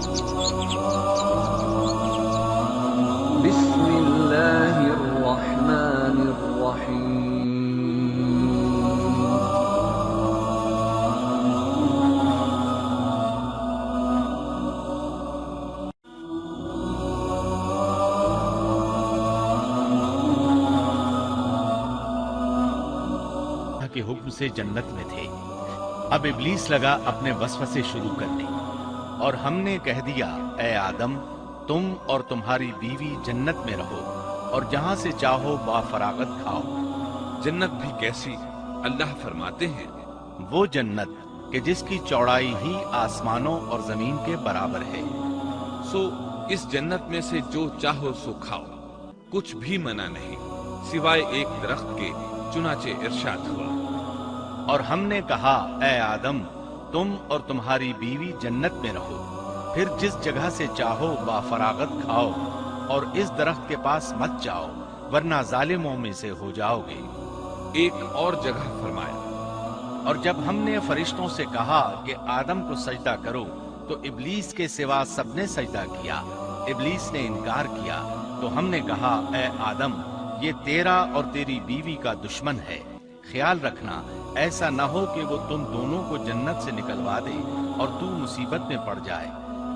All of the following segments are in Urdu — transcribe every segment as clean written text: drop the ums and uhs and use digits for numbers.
بسم اللہ الرحمن الرحیم کے حکم سے جنت میں تھے۔ اب ابلیس لگا اپنے وسوسے شروع کرنے، اور ہم نے کہہ دیا اے آدم تم اور تمہاری بیوی جنت میں رہو اور جہاں سے چاہو با فراغت کھاؤ۔ جنت بھی کیسی؟ اللہ فرماتے ہیں وہ جنت کہ جس کی چوڑائی ہی آسمانوں اور زمین کے برابر ہے۔ سو اس جنت میں سے جو چاہو سو کھاؤ، کچھ بھی منع نہیں سوائے ایک درخت کے، چنانچہ ارشاد ہوا اور ہم نے کہا اے آدم تم اور تمہاری بیوی جنت میں رہو، پھر جس جگہ سے چاہو با فراغت کھاؤ، اور اس درخت کے پاس مت جاؤ ورنہ ظالموں میں سے ہو جاؤ گے۔ ایک اور جگہ فرمایا اور جب ہم نے فرشتوں سے کہا کہ آدم کو سجدہ کرو تو ابلیس کے سوا سب نے سجدہ کیا، ابلیس نے انکار کیا، تو ہم نے کہا اے آدم یہ تیرا اور تیری بیوی کا دشمن ہے، خیال رکھنا ایسا نہ ہو کہ وہ تم دونوں کو جنت سے نکلوا دے اور تو مصیبت میں پڑ جائے۔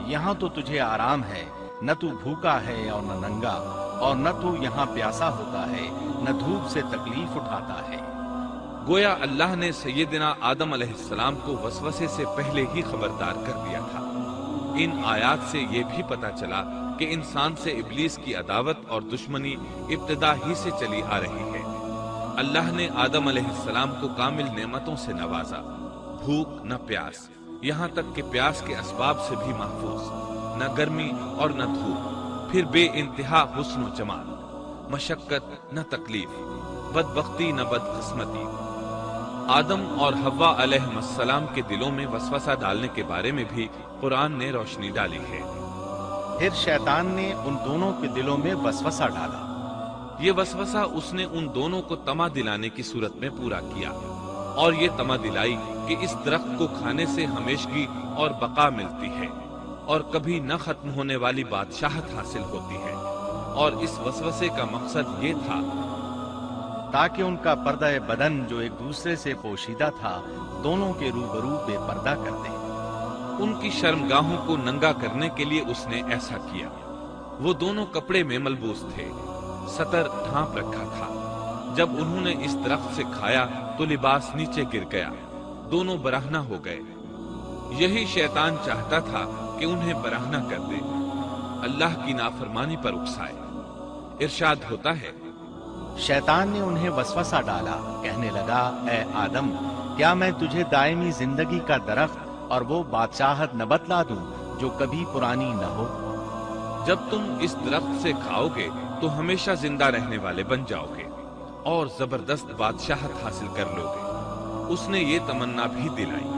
یہاں تو تجھے آرام ہے، نہ تو بھوکا ہے اور نہ ننگا، اور نہ تو یہاں پیاسا ہوتا ہے، نہ دھوپ سے تکلیف اٹھاتا ہے۔ گویا اللہ نے سیدنا آدم علیہ السلام کو وسوسے سے پہلے ہی خبردار کر دیا تھا۔ ان آیات سے یہ بھی پتہ چلا کہ انسان سے ابلیس کی عداوت اور دشمنی ابتدا ہی سے چلی آ رہی ہے۔ اللہ نے آدم علیہ السلام کو کامل نعمتوں سے نوازا، بھوک نہ پیاس، یہاں تک کہ پیاس کے اسباب سے بھی محفوظ، نہ گرمی اور نہ دھوپ، پھر بے انتہا حسن و جمال، مشقت نہ تکلیف، بدبختی نہ بدقسمتی۔ آدم اور حوا علیہ السلام کے دلوں میں وسوسہ ڈالنے کے بارے میں بھی قرآن نے روشنی ڈالی ہے۔ پھر شیطان نے ان دونوں کے دلوں میں وسوسہ ڈالا۔ یہ وسوسہ اس نے ان دونوں کو طمع دلانے کی صورت میں پورا کیا، اور یہ طمع دلائی کہ اس درخت کو کھانے سے ہمیشگی اور بقا ملتی ہے، اور کبھی نہ ختم ہونے والی بادشاہت حاصل ہوتی ہے۔ اور اس وسوسے کا مقصد یہ تھا تاکہ ان کا پردہ بدن جو ایک دوسرے سے پوشیدہ تھا دونوں کے روبرو بے پردہ کر دے۔ ان کی شرمگاہوں کو ننگا کرنے کے لیے اس نے ایسا کیا۔ وہ دونوں کپڑے میں ملبوس تھے، ستر ڈھانپ رکھا تھا۔ جب انہوں نے اس درخت سے کھایا تو لباس نیچے گر گیا، دونوں برہنہ ہو گئے۔ یہی شیطان چاہتا تھا کہ انہیں برہنہ کر دے، اللہ کی نافرمانی پر اکسائے۔ ارشاد ہوتا ہے شیطان نے انہیں وسوسہ ڈالا، کہنے لگا اے آدم کیا میں تجھے دائمی زندگی کا درخت اور وہ بادشاہت نہ بتلا دوں جو کبھی پرانی نہ ہو؟ جب تم اس درخت سے کھاؤ گے تو ہمیشہ زندہ رہنے والے بن جاؤ گے اور زبردست بادشاہت حاصل کر لو گے۔ اس نے یہ تمنا بھی دلائی۔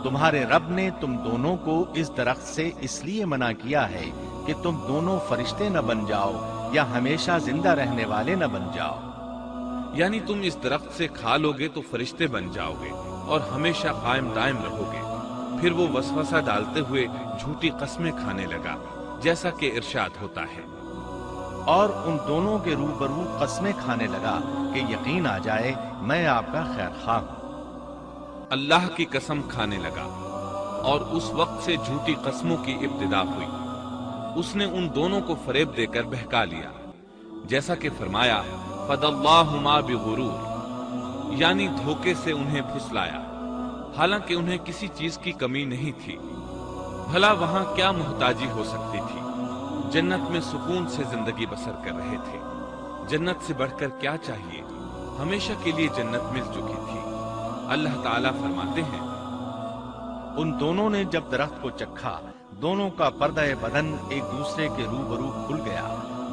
تمہارے رب نے تم دونوں کو اس درخت سے اس لیے منع کیا ہے کہ تم دونوں فرشتے نہ بن جاؤ یا ہمیشہ زندہ رہنے والے نہ بن جاؤ۔ یعنی تم اس درخت سے کھا لو گے تو فرشتے بن جاؤ گے اور ہمیشہ قائم دائم رہو گے۔ پھر وہ وسوسہ ڈالتے ہوئے جھوٹی قسمیں کھانے لگا، جیسا کہ ارشاد ہوتا ہے اور ان دونوں کے روبرو قسمیں کھانے لگا کہ یقین آ جائے میں آپ کا خیر خواہ ہوں۔ اللہ کی قسم کھانے لگا، اور اس وقت سے جھوٹی قسموں کی ابتدا ہوئی۔ اس نے ان دونوں کو فریب دے کر بہکا لیا، جیسا کہ فرمایا فَدَلَّاهُمَا بِغُرُورٍ، یعنی دھوکے سے انہیں پھسلایا، حالانکہ انہیں کسی چیز کی کمی نہیں تھی۔ بھلا وہاں کیا محتاجی ہو سکتی تھی؟ جنت میں سکون سے زندگی بسر کر رہے تھے، جنت سے بڑھ کر کیا چاہیے؟ ہمیشہ کے لیے جنت مل چکی تھی۔ اللہ تعالیٰ فرماتے ہیں ان دونوں نے جب درخت کو چکھا دونوں کا پردہ بدن ایک دوسرے کے روبرو کھل گیا،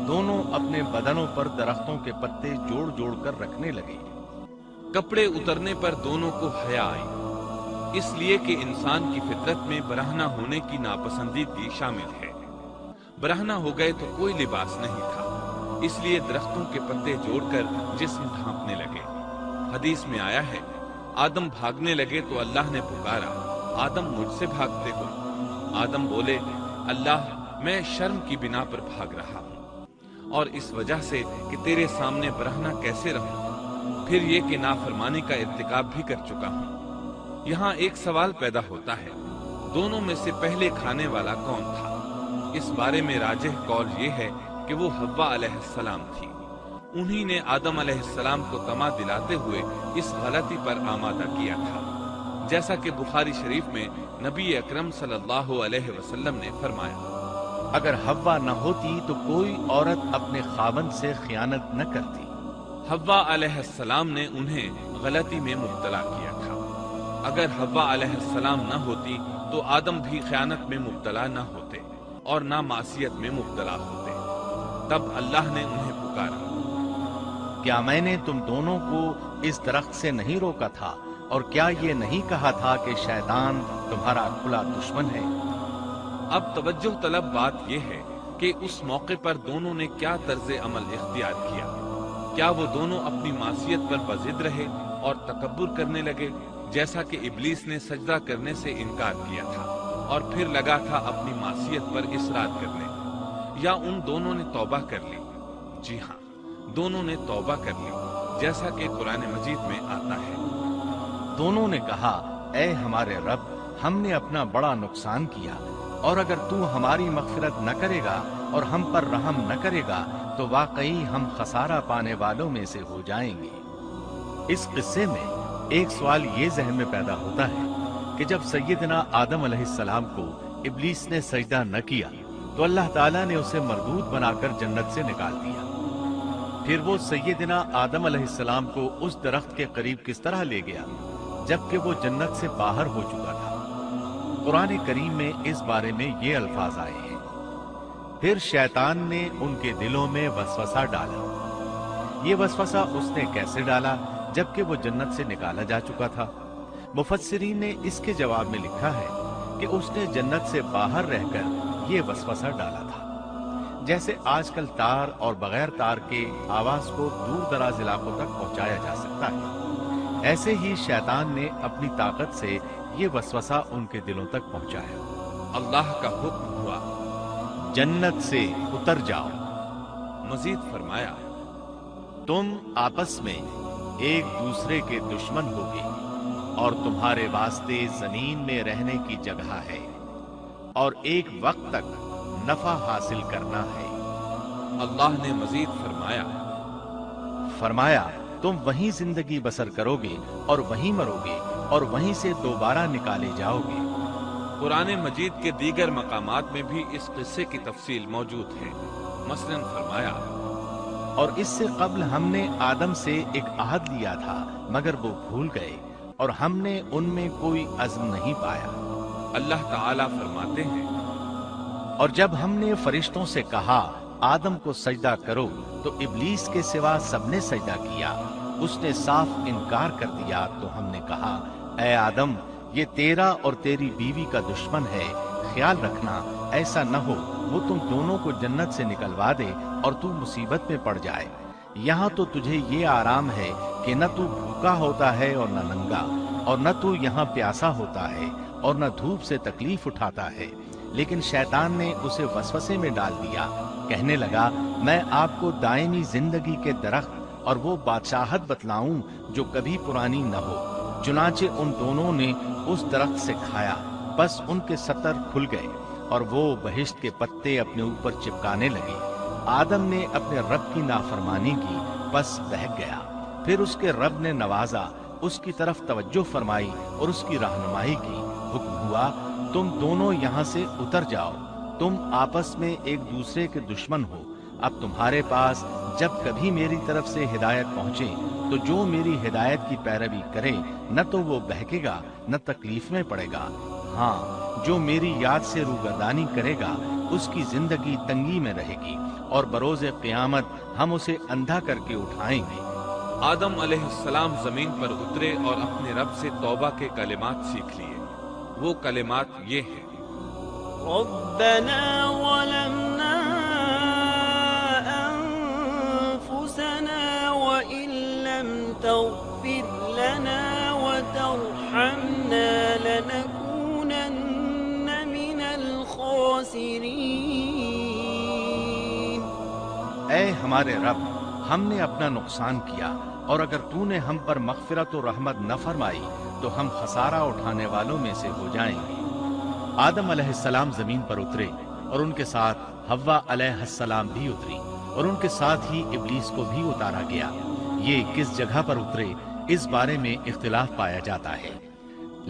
دونوں اپنے بدنوں پر درختوں کے پتے جوڑ جوڑ کر رکھنے لگے۔ کپڑے اترنے پر دونوں کو حیا آئی، اس لیے کہ انسان کی فطرت میں برہنہ ہونے کی ناپسندیدگی شامل ہے۔ برہنہ ہو گئے تو کوئی لباس نہیں تھا، اس لیے درختوں کے پتے جوڑ کر جسم ڈھانپنے لگے۔ حدیث میں آیا ہے آدم بھاگنے لگے تو اللہ نے پکارا آدم مجھ سے بھاگتے ہو؟ آدم بولے اللہ میں شرم کی بنا پر بھاگ رہا ہوں، اور اس وجہ سے کہ تیرے سامنے برہنہ کیسے رہوں، پھر یہ کہ نافرمانی کا ارتکاب بھی کر چکا ہوں۔ یہاں ایک سوال پیدا ہوتا ہے، دونوں میں سے پہلے کھانے والا کون تھا؟ اس بارے میں راجح قول یہ ہے کہ وہ حوا علیہ السلام تھی۔ انہی نے آدم علیہ السلام کو طمع دلاتے ہوئے اس غلطی پر آمادہ کیا تھا، جیسا کہ بخاری شریف میں نبی اکرم صلی اللہ علیہ وسلم نے فرمایا، اگر حوا نہ ہوتی تو کوئی عورت اپنے خاوند سے خیانت نہ کرتی۔ حوا علیہ السلام نے انہیں غلطی میں مبتلا کیا تھا۔ اگر حوا علیہ السلام نہ ہوتی تو آدم بھی خیانت میں مبتلا نہ ہوتے اور نہ معصیت میں مبتلا ہوتے۔ تب اللہ نے انہیں پکارا، کیا میں نے تم دونوں کو اس درخت سے نہیں روکا تھا، اور کیا یہ نہیں کہا تھا کہ شیطان تمہارا کھلا دشمن ہے؟ اب توجہ طلب بات یہ ہے کہ اس موقع پر دونوں نے کیا طرز عمل اختیار کیا؟ کیا وہ دونوں اپنی معصیت پر بضد رہے اور تکبر کرنے لگے، جیسا کہ ابلیس نے سجدہ کرنے سے انکار کیا تھا اور پھر لگا تھا اپنی معصیت پر اصرار کرنے، یا ان دونوں نے توبہ کر لی؟ جی ہاں، دونوں نے توبہ کر لی، جیسا کہ قرآن مجید میں آتا ہے، دونوں نے کہا، اے ہمارے رب، ہم نے اپنا بڑا نقصان کیا، اور اگر تو ہماری مغفرت نہ کرے گا اور ہم پر رحم نہ کرے گا تو واقعی ہم خسارہ پانے والوں میں سے ہو جائیں گے۔ اس قصے میں ایک سوال یہ ذہن میں پیدا ہوتا ہے کہ جب سیدنا آدم علیہ السلام کو ابلیس نے سجدہ نہ کیا تو اللہ تعالیٰ نے اسے مردود بنا کر جنت سے نکال دیا، پھر وہ سیدنا آدم علیہ السلام کو اس درخت کے قریب کس طرح لے گیا جبکہ وہ جنت سے باہر ہو چکا تھا؟ قرآن کریم میں اس بارے میں یہ الفاظ آئے ہیں، پھر شیطان نے ان کے دلوں میں وسوسہ ڈالا۔ یہ وسوسہ اس نے کیسے ڈالا جبکہ وہ جنت سے نکالا جا چکا تھا؟ مفسرین نے اس کے جواب میں لکھا ہے کہ اس نے جنت سے باہر رہ کر یہ وسوسہ ڈالا تھا۔ جیسے آج کل تار اور بغیر تار کے آواز کو دور دراز علاقوں تک پہنچایا جا سکتا ہے، ایسے ہی شیطان نے اپنی طاقت سے یہ وسوسہ ان کے دلوں تک پہنچایا۔ اللہ کا حکم ہوا، جنت سے اتر جاؤ۔ مزید فرمایا، تم آپس میں ایک دوسرے کے دشمن ہوگے اور تمہارے واسطے زمین میں رہنے کی جگہ ہے اور ایک وقت تک نفع حاصل کرنا ہے۔ اللہ نے مزید فرمایا تم وہیں زندگی بسر کرو گے اور وہیں مرو گے اور وہیں سے دوبارہ نکالے جاؤ گے۔ قرآن مجید کے دیگر مقامات میں بھی اس قصے کی تفصیل موجود ہے۔ مثلاً فرمایا، اور اس سے قبل ہم نے آدم سے ایک عہد لیا تھا مگر وہ بھول گئے اور ہم نے ان میں کوئی عزم نہیں پایا۔ اللہ تعالیٰ فرماتے ہیں، اور جب ہم نے فرشتوں سے کہا آدم کو سجدہ کرو تو ابلیس کے سوا سب نے سجدہ کیا، اس نے صاف انکار کر دیا، تو ہم نے کہا اے آدم یہ تیرا اور تیری بیوی کا دشمن ہے، خیال رکھنا ایسا نہ ہو وہ تم دونوں کو جنت سے نکلوا دے اور تو مصیبت میں پڑ جائے۔ یہاں تو تجھے یہ آرام ہے کہ نہ تو بھوکا ہوتا ہے اور نہ ننگا، اور نہ تو یہاں پیاسا ہوتا ہے اور نہ دھوپ سے تکلیف اٹھاتا ہے۔ لیکن شیطان نے اسے وسوسے میں ڈال دیا، کہنے لگا میں آپ کو دائمی زندگی کے درخت اور وہ بادشاہت بتلاؤں جو کبھی پرانی نہ ہو۔ چنانچہ ان دونوں نے اس درخت سے کھایا، بس ان کے ستر کھل گئے اور وہ بہشت کے پتے اپنے اوپر چپکانے لگے۔ آدم نے اپنے رب کی نافرمانی کی، بس بہک گیا۔ پھر اس کے رب نے نوازا، اس کی طرف توجہ فرمائی اور اس کی رہنمائی کی۔ حکم ہوا تم دونوں یہاں سے اتر جاؤ، تم آپس میں ایک دوسرے کے دشمن ہو۔ اب تمہارے پاس جب کبھی میری طرف سے ہدایت پہنچے تو جو میری ہدایت کی پیروی کرے نہ تو وہ بہکے گا نہ تکلیف میں پڑے گا، ہاں جو میری یاد سے روگردانی کرے گا اس کی زندگی تنگی میں رہے گی اور بروز قیامت ہم اسے اندھا کر کے اٹھائیں گے۔ آدم علیہ السلام زمین پر اترے اور اپنے رب سے توبہ کے کلمات سیکھ لیے۔ وہ کلمات یہ ہیں، ربنا ظلمنا انفسنا وان لم تغفر لنا وترحمنا لنكونن من الخاسرين الخاسرين. اے ہمارے رب، ہم نے اپنا نقصان کیا، اور اگر تو نے ہم پر مغفرت و رحمت نہ فرمائی تو ہم خسارہ اٹھانے والوں میں سے ہو جائیں گے۔ آدم علیہ السلام زمین پر اترے اور ان کے ساتھ حوا علیہ السلام بھی اتری، اور ان کے ساتھ ہی ابلیس کو بھی اتارا گیا۔ یہ کس جگہ پر اترے اس بارے میں اختلاف پایا جاتا ہے،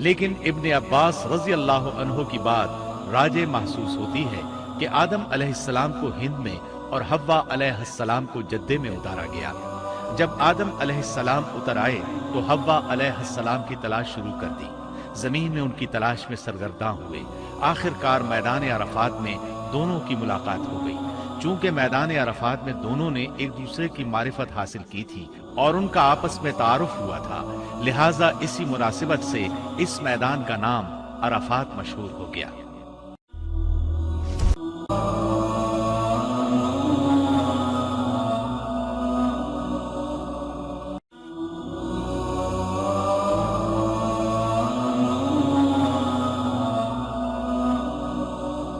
لیکن ابن عباس رضی اللہ عنہ کی بات راجح محسوس ہوتی ہے کہ آدم علیہ السلام کو ہند میں اور حوا علیہ السلام کو جدے میں اتارا گیا۔ جب آدم علیہ السلام اتر آئے تو حوا علیہ السلام کی تلاش شروع کر دی، زمین میں ان کی تلاش میں سرگرداں ہوئے۔ آخر کار میدان عرفات میں دونوں کی ملاقات ہو گئی۔ چونکہ میدان عرفات میں دونوں نے ایک دوسرے کی معرفت حاصل کی تھی اور ان کا آپس میں تعارف ہوا تھا، لہٰذا اسی مناسبت سے اس میدان کا نام عرفات مشہور ہو گیا۔